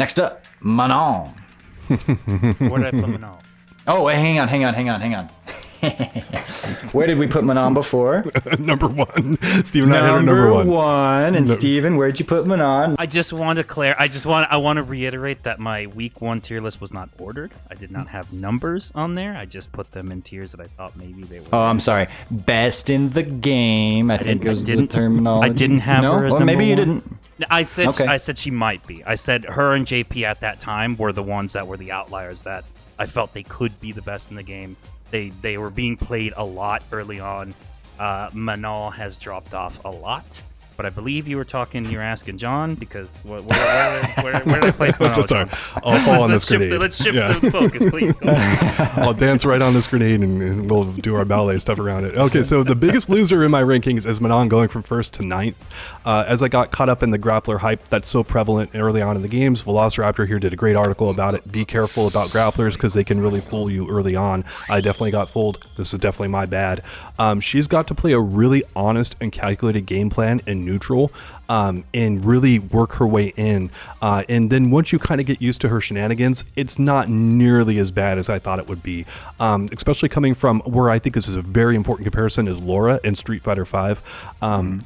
Next up, Manon. Where did I put Manon? Oh, wait, hang on. Where did we put Manon before? Number one. Steven and I had her number one. And Steven, where'd you put Manon? I just want to I want to reiterate that my week 1 tier list was not ordered. I did not have numbers on there. I just put them in tiers that I thought maybe they were. Oh, I'm sorry. Best in the game. I think was the terminology. I didn't have her as well, number maybe you one. didn't. I said Okay. I said she might be. I said her and JP at that time were the ones that were the outliers that I felt they could be the best in the game. They were being played a lot early on. Manon has dropped off a lot. But I believe you were asking John, because where did I place Manon? Sorry. I'll fall on this grenade. Let's shift the focus, please. Go ahead. I'll dance right on this grenade and we'll do our ballet stuff around it. Okay, so the biggest loser in my rankings is Manon going from 1st to 9th. As I got caught up in the grappler hype that's so prevalent early on in the games, Velociraptor here did a great article about it. Be careful about grapplers because they can really fool you early on. I definitely got fooled. This is definitely my bad. She's got to play a really honest and calculated game plan in neutral, and really work her way in. And then once you kind of get used to her shenanigans, it's not nearly as bad as I thought it would be. Especially coming from where I think this is a very important comparison is Laura in Street Fighter V.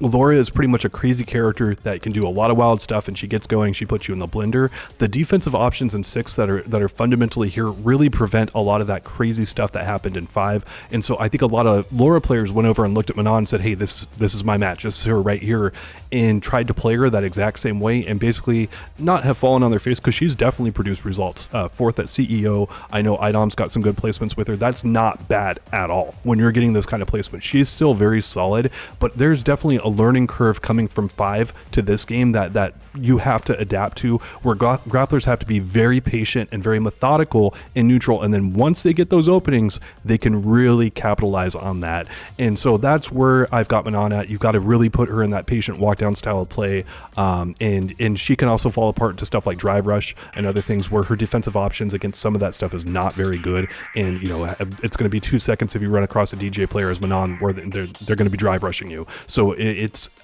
Laura is pretty much a crazy character that can do a lot of wild stuff, and she gets going, she puts you in the blender. The defensive options in 6 that are fundamentally here really prevent a lot of that crazy stuff that happened in 5. And so I think a lot of Laura players went over and looked at Manon and said, hey, this is my match. This is her right here. And tried to play her that exact same way and basically not have fallen on their face, because she's definitely produced results. 4th at CEO. I know Idom's got some good placements with her. That's not bad at all when you're getting those kind of placements. She's still very solid, but there's definitely a learning curve coming from 5 to this game that you have to adapt to, where grapplers have to be very patient and very methodical in neutral, and then once they get those openings, they can really capitalize on that. And so that's where I've got Manon at. You've got to really put her in that patient walk down style of play, and she can also fall apart to stuff like drive rush and other things where her defensive options against some of that stuff is not very good. And it's going to be 2 seconds if you run across a DJ player as Manon where they're going to be drive rushing you. So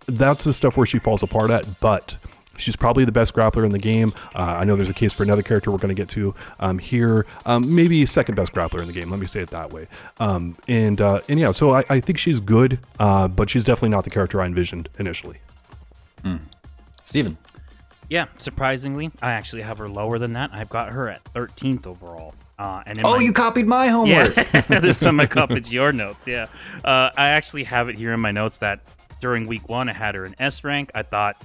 that's the stuff where she falls apart at, but she's probably the best grappler in the game. I know there's a case for another character we're going to get to here. Maybe second best grappler in the game. Let me say it that way. And yeah, so I think she's good, but she's definitely not the character I envisioned initially. Steven. Yeah, surprisingly, I actually have her lower than that. I've got her at 13th overall. You copied my homework. Yeah, there's some I copied your notes. Yeah, I actually have it here in my notes that during week 1, I had her in S rank. I thought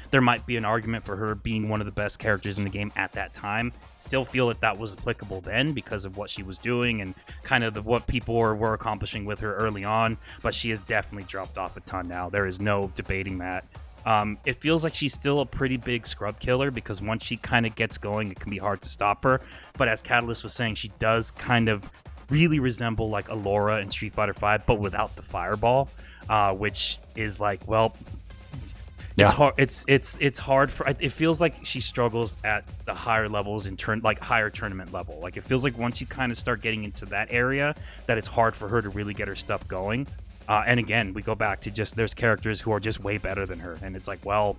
there might be an argument for her being one of the best characters in the game at that time. Still feel that was applicable then because of what she was doing and kind of what people were accomplishing with her early on. But she has definitely dropped off a ton now. There is no debating that. It feels like she's still a pretty big scrub killer because once she kind of gets going, it can be hard to stop her. But as Catalyst was saying, she does kind of really resemble like a Laura in Street Fighter V, but without the fireball, which is like, well, it's hard. It's hard for. It feels like she struggles at the higher levels in higher tournament level. Like it feels like once you kind of start getting into that area, that it's hard for her to really get her stuff going. And again, we go back to just there's characters who are just way better than her, and it's like, well,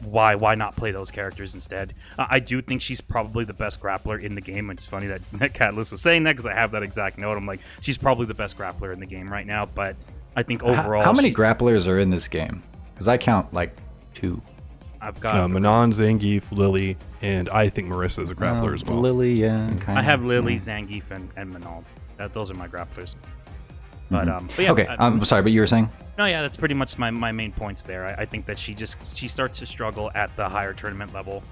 why not play those characters instead? I do think she's probably the best grappler in the game. It's funny that Catalyst was saying that because I have that exact note. I'm like, she's probably the best grappler in the game right now. But I think overall, how many grapplers are in this game? Because I count like 2. I've got Manon, Zangief, Lily, and I think Marissa is a grappler as well. Lily, yeah. I have Lily, Zangief, and Manon. Those are my grapplers. But yeah. Okay, I'm sorry, but you were saying? No, yeah, that's pretty much my main points there. I think that she starts to struggle at the higher tournament level.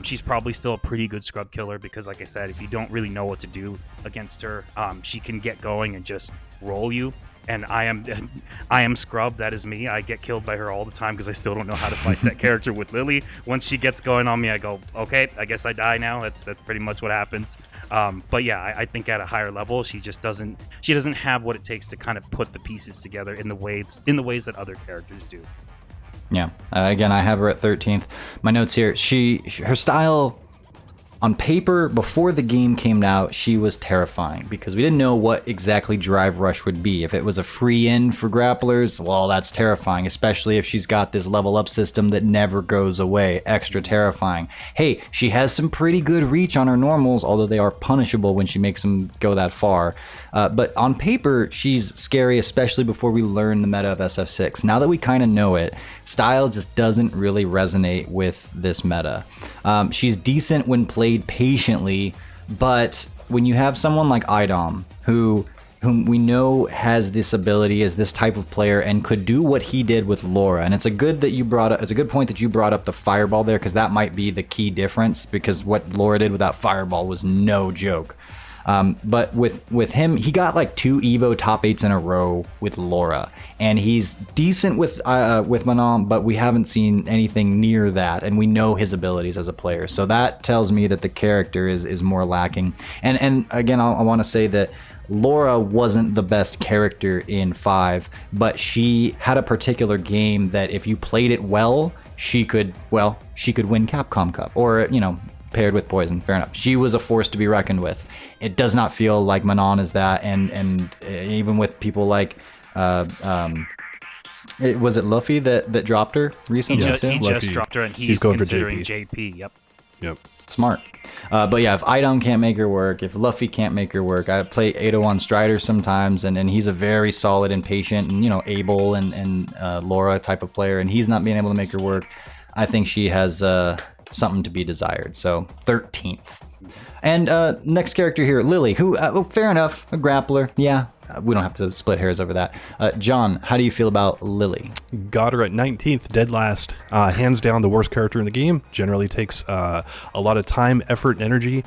She's probably still a pretty good scrub killer because, like I said, if you don't really know what to do against her, she can get going and just roll you. And I am scrub. That is me. I get killed by her all the time because I still don't know how to fight that character with Lily. Once she gets going on me, I go, okay, I guess I die now. That's pretty much what happens. But yeah, I think at a higher level, she doesn't have what it takes to kind of put the pieces together in the ways that other characters do. Yeah. Again, I have her at 13th. My notes here. Her style On paper, before the game came out, she was terrifying because we didn't know what exactly Drive Rush would be. If it was a free in for grapplers, well, that's terrifying, especially if she's got this level up system that never goes away. Extra terrifying. Hey, she has some pretty good reach on her normals, although they are punishable when she makes them go that far. But on paper, she's scary, especially before we learn the meta of SF6. Now that we kind of know it, style just doesn't really resonate with this meta. She's decent when played patiently, but when you have someone like Idom, whom we know has this ability as this type of player and could do what he did with Laura, and it's a good point that you brought up the fireball there, because that might be the key difference, because what Laura did with that fireball was no joke. But with him, he got like 2 Evo top 8s in a row with Laura, and he's decent with Manon, but we haven't seen anything near that, and we know his abilities as a player. So that tells me that the character is more lacking. And again, I want to say that Laura wasn't the best character in 5, but she had a particular game that if you played it well, she could win Capcom Cup, or paired with Poison. Fair enough. She was a force to be reckoned with. It does not feel like Manon is that, and even with people like, was it Luffy that dropped her recently too? He just dropped her, and he's going for considering JP. JP. Yep. Smart. But yeah, if Idom can't make her work, if Luffy can't make her work, I play 801 Strider sometimes, and he's a very solid and patient and able and Laura type of player, and he's not being able to make her work. I think she has something to be desired. So 13th. And next character here, Lily, who, fair enough, a grappler. Yeah, we don't have to split hairs over that. John, how do you feel about Lily? Got her at 19th, dead last. Hands down the worst character in the game. Generally takes a lot of time, effort, and energy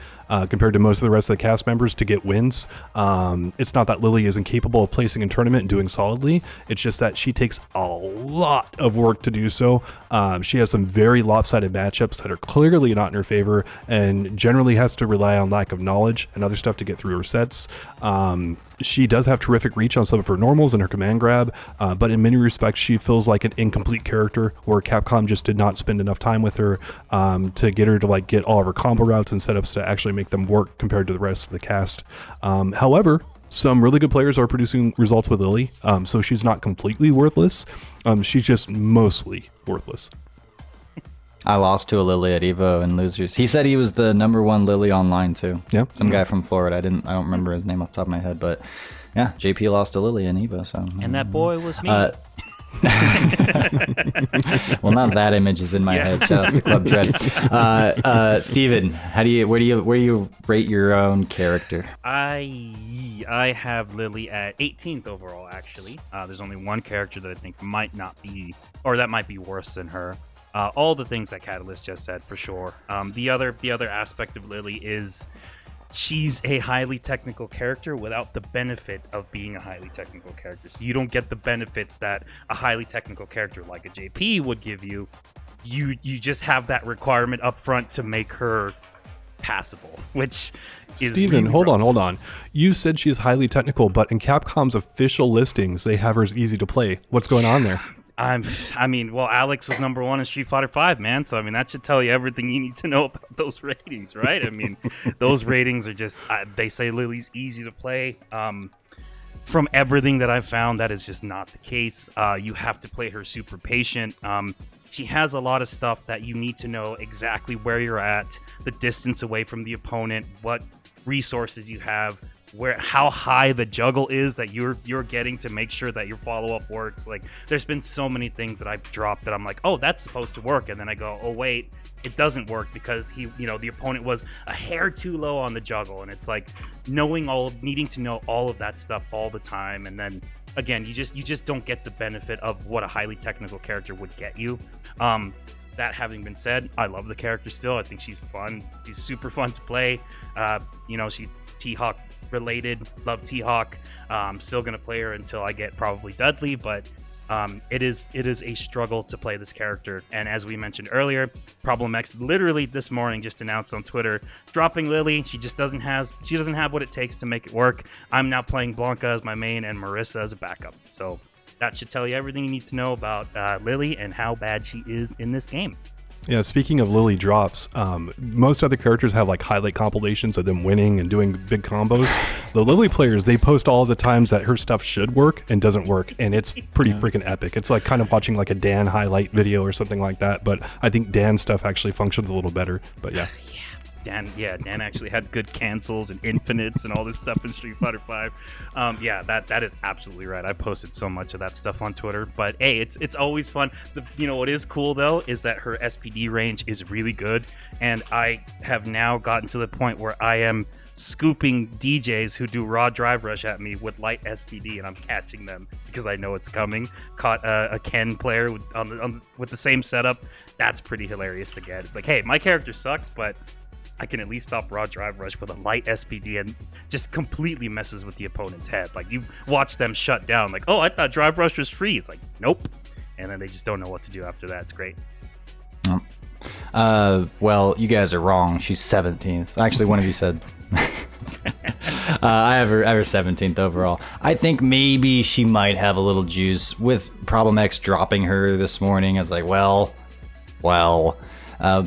compared to most of the rest of the cast members to get wins. It's not that Lily is incapable of placing in tournament and doing solidly. It's just that she takes a lot of work to do so. She has some very lopsided matchups that are clearly not in her favor, and generally has to rely on lack of knowledge and other stuff to get through her sets. She does have terrific reach on some of her normals and her command grab, but in many respects she feels like an incomplete character, where Capcom just did not spend enough time with her to get her to get all of her combo routes and setups to actually make them work compared to the rest of the cast. However, some really good players are producing results with Lily, so she's not completely worthless. She's just mostly worthless. I lost to a Lily at Evo and Losers. He said he was the #1 Lily online too. Yeah. Some guy from Florida. I don't remember his name off the top of my head, but yeah, JP lost to Lily in Evo. So. And that boy was me. Well, now that image is in my head. Shout out to Club Dread. Steven, where do you rate your own character? I have Lily at 18th overall. Actually, there's only one character that I think might be worse than her. All the things that Catalyst just said, for sure. The other aspect of Lily is she's a highly technical character without the benefit of being a highly technical character. So you don't get the benefits that a highly technical character like a JP would give you. You just have that requirement up front to make her passable, which is Steven, really hold rough. on. You said she's highly technical, but in Capcom's official listings, they have her as easy to play. What's going on there? Alex was #1 in Street Fighter V, man. So, that should tell you everything you need to know about those ratings, right? Those ratings are just, they say Lily's easy to play. From everything that I've found, that is just not the case. You have to play her super patient. She has a lot of stuff that you need to know exactly where you're at, the distance away from the opponent, what resources you have, how high the juggle is that you're getting to make sure that your follow-up works. Like, there's been so many things that I've dropped that I'm like, oh, that's supposed to work, and then I go, oh wait, it doesn't work because the opponent was a hair too low on the juggle. And it's like needing to know all of that stuff all the time, and then again, you just don't get the benefit of what a highly technical character would get you. That having been said, I love the character still. I think she's fun. She's super fun to play. She T-Hawk related. Love T-Hawk. I'm still gonna play her until I get probably Dudley, but it is a struggle to play this character. And as we mentioned earlier, Problem X literally this morning just announced on Twitter dropping Lily. She doesn't have what it takes to make it work. I'm now playing Blanca as my main and Marissa as a backup. So that should tell you everything you need to know about Lily and how bad she is in this game. Yeah, speaking of Lily drops, most other characters have like highlight compilations of them winning and doing big combos. The Lily players, they post all the times that her stuff should work and doesn't work, and it's pretty freaking epic. It's like kind of watching like a Dan highlight video or something like that, but I think Dan's stuff actually functions a little better. But yeah. Dan actually had good cancels and infinites and all this stuff in Street Fighter 5. That is absolutely right. I posted so much of that stuff on Twitter, but hey, it's always fun. What is cool though is that her SPD range is really good, and I have now gotten to the point where I am scooping DJs who do raw drive rush at me with light SPD, and I'm catching them because I know it's coming. Caught a Ken player with the same setup. That's pretty hilarious to get. It's like, hey, my character sucks, but I can at least stop raw drive rush with a light SPD, and just completely messes with the opponent's head. Like, you watch them shut down, like, oh, I thought drive rush was free. It's like, nope. And then they just don't know what to do after that. It's great. Well, you guys are wrong. She's 17th. Actually, one of you said. I have her 17th overall. I think maybe she might have a little juice with Problem X dropping her this morning. I was like, well.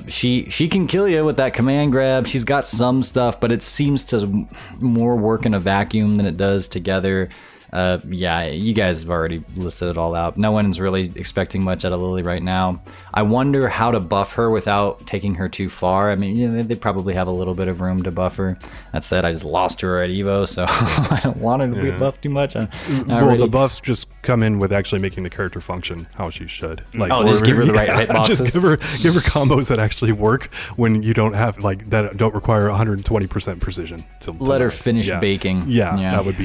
She can kill you with that command grab. She's got some stuff, but it seems to more work in a vacuum than it does together. You guys have already listed it all out. No one's really expecting much out of Lily right now. I wonder how to buff her without taking her too far. I mean, they probably have a little bit of room to buff her. That said, I just lost her at Evo, so I don't want her to be buffed too much. The buffs just come in with actually making the character function how she should. Like, just give her the right hitboxes. Just give her combos that actually work when you don't have that don't require 120% precision. Let her finish baking. Yeah, that would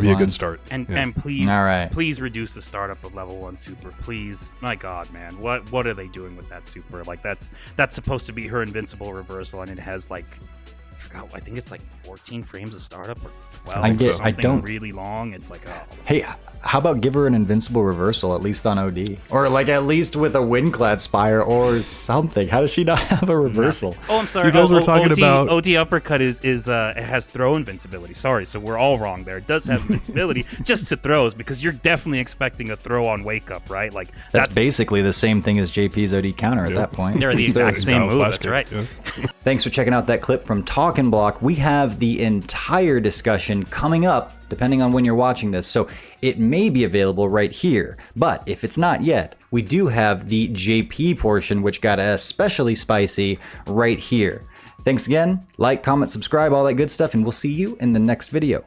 be a good start. And please reduce the startup of level 1 super, please. My God, man, what are they doing with that super? Like, that's supposed to be her invincible reversal, and it has like, I think it's like 14 frames of startup or 12. I don't really long. It's like, hey, how about give her an invincible reversal, at least on OD, or like at least with a Windclad Spire or something? How does she not have a reversal? Oh, I'm sorry. You guys were talking about OD uppercut is it has throw invincibility. Sorry, so we're all wrong there. It does have invincibility just to throws, because you're definitely expecting a throw on wake up, right? Like that's basically the same thing as JP's OD counter at that point. They're the exact same move. That's right. Yeah. Thanks for checking out that clip from Talkin' Block. We have the entire discussion coming up, depending on when you're watching this, so it may be available right here. But if it's not yet, we do have the JP portion, which got especially spicy, right here. Thanks again. Like, comment, subscribe, all that good stuff, and we'll see you in the next video.